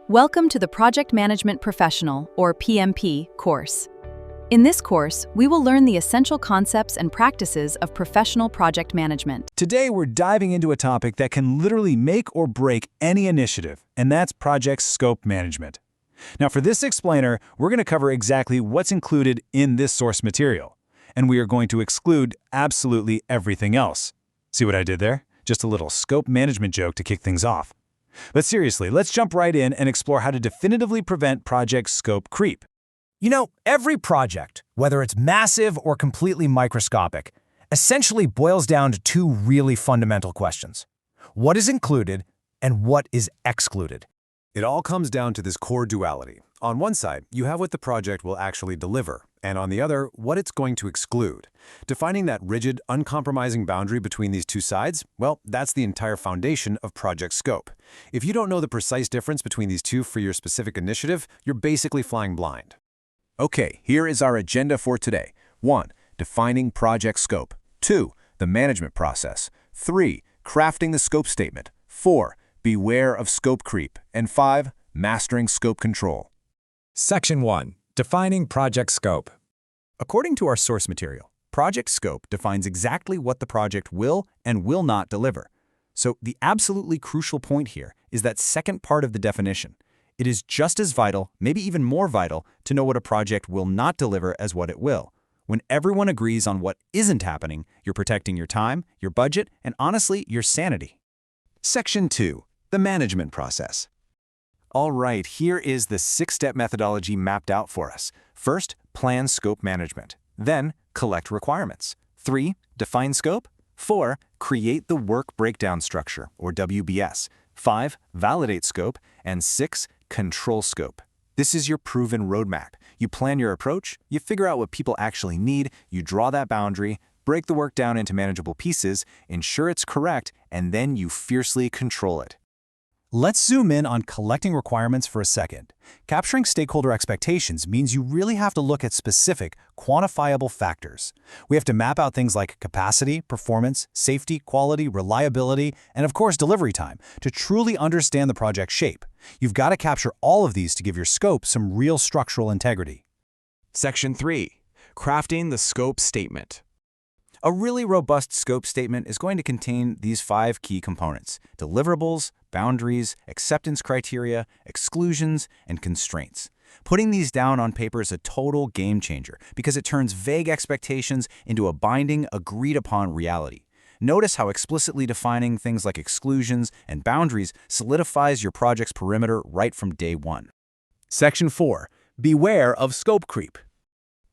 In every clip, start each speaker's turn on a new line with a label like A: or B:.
A: Welcome to the Project Management Professional, or PMP, course. In this course, we will learn the essential concepts and practices of professional project management.
B: Today, we're diving into a topic that can literally make or break any initiative, and that's project scope management. Now, for this explainer, we're going to cover exactly what's included in this source material, and we are going to exclude absolutely everything else. See what I did there? Just a little scope management joke to kick things off. But seriously, let's jump right in and explore how to definitively prevent project scope creep.
C: You know, every project, whether it's massive or completely microscopic, essentially boils down to two really fundamental questions. What is included and what is excluded?
D: It all comes down to this core duality. On one side, you have what the project will actually deliver, and on the other, what it's going to exclude. Defining that rigid, uncompromising boundary between these two sides, well, that's the entire foundation of project scope. If you don't know the precise difference between these two for your specific initiative, you're basically flying blind.
B: Okay, here is our agenda for today. 1. Defining project scope. 2. The management process. 3. Crafting the scope statement. 4. Beware of scope creep. And 5. Mastering scope control.
E: Section 1. Defining project scope.
F: According to our source material, project scope defines exactly what the project will and will not deliver. So the absolutely crucial point here is that second part of the definition. It is just as vital, maybe even more vital, to know what a project will not deliver as what it will. When everyone agrees on what isn't happening, you're protecting your time, your budget, and honestly, your sanity. Section 2. The management process. All right, here is the 6-step methodology mapped out for us. First, plan scope management. Then, collect requirements. 3. Define scope. 4. Create the work breakdown structure, or WBS. 5. Validate scope. And 6. Control scope. This is your proven roadmap. You plan your approach, you figure out what people actually need, you draw that boundary, break the work down into manageable pieces, ensure it's correct, and then you fiercely control it. Let's zoom in on collecting requirements for a second. Capturing stakeholder expectations means you really have to look at specific, quantifiable factors. We have to map out things like capacity, performance, safety, quality, reliability, and of course delivery time to truly understand the project shape. You've got to capture all of these to give your scope some real structural integrity.
E: Section 3. Crafting the scope statement.
F: A really robust scope statement is going to contain these 5 key components: deliverables, boundaries, acceptance criteria, exclusions, and constraints. Putting these down on paper is a total game changer because it turns vague expectations into a binding, agreed-upon reality. Notice how explicitly defining things like exclusions and boundaries solidifies your project's perimeter right from day one.
D: Section 4. Beware of scope creep.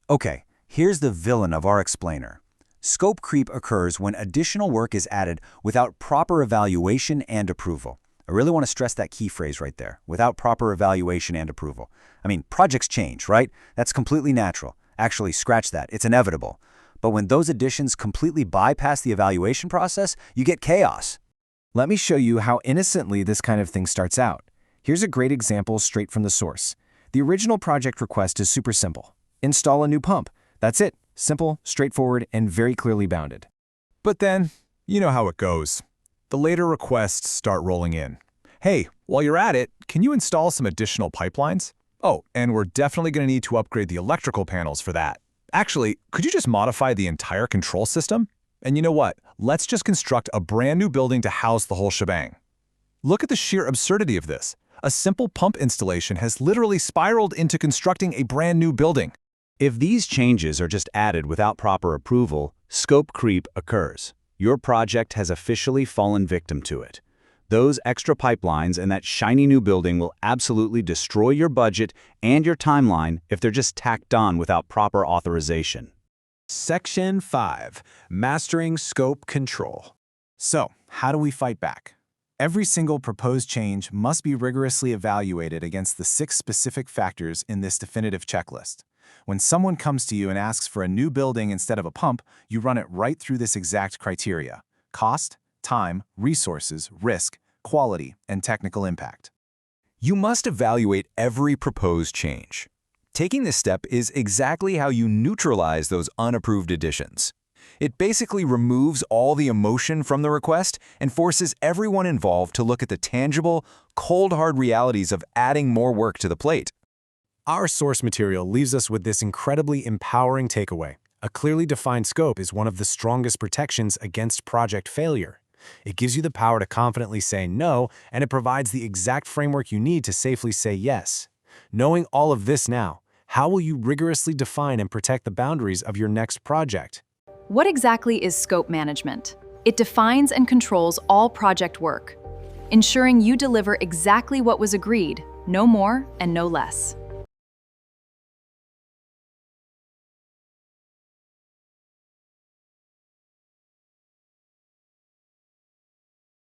F: Okay, here's the villain of our explainer. Scope creep occurs when additional work is added without proper evaluation and approval. I really want to stress that key phrase right there, without proper evaluation and approval. I mean, projects change, right? That's completely natural. Actually, scratch that. It's inevitable. But when those additions completely bypass the evaluation process, you get chaos. Let me show you how innocently this kind of thing starts out. Here's a great example straight from the source. The original project request is super simple. Install a new pump. That's it. Simple, straightforward, and very clearly bounded.
D: But then, you know how it goes. The later requests start rolling in. Hey, while you're at it, can you install some additional pipelines? Oh, and we're definitely going to need to upgrade the electrical panels for that. Actually, could you just modify the entire control system? And you know what? Let's just construct a brand new building to house the whole shebang. Look at the sheer absurdity of this. A simple pump installation has literally spiraled into constructing a brand new building.
G: If these changes are just added without proper approval, scope creep occurs. Your project has officially fallen victim to it. Those extra pipelines and that shiny new building will absolutely destroy your budget and your timeline if they're just tacked on without proper authorization.
E: Section 5. Mastering scope control.
C: So, how do we fight back? Every single proposed change must be rigorously evaluated against the 6 specific factors in this definitive checklist. When someone comes to you and asks for a new building instead of a pump, you run it right through this exact criteria: cost, time, resources, risk, quality, and technical impact.
F: You must evaluate every proposed change. Taking this step is exactly how you neutralize those unapproved additions.
D: It basically removes all the emotion from the request and forces everyone involved to look at the tangible, cold hard realities of adding more work to the plate.
C: Our source material leaves us with this incredibly empowering takeaway. A clearly defined scope is one of the strongest protections against project failure. It gives you the power to confidently say no, and it provides the exact framework you need to safely say yes. Knowing all of this now, how will you rigorously define and protect the boundaries of your next project?
A: What exactly is scope management? It defines and controls all project work, ensuring you deliver exactly what was agreed, no more and no less.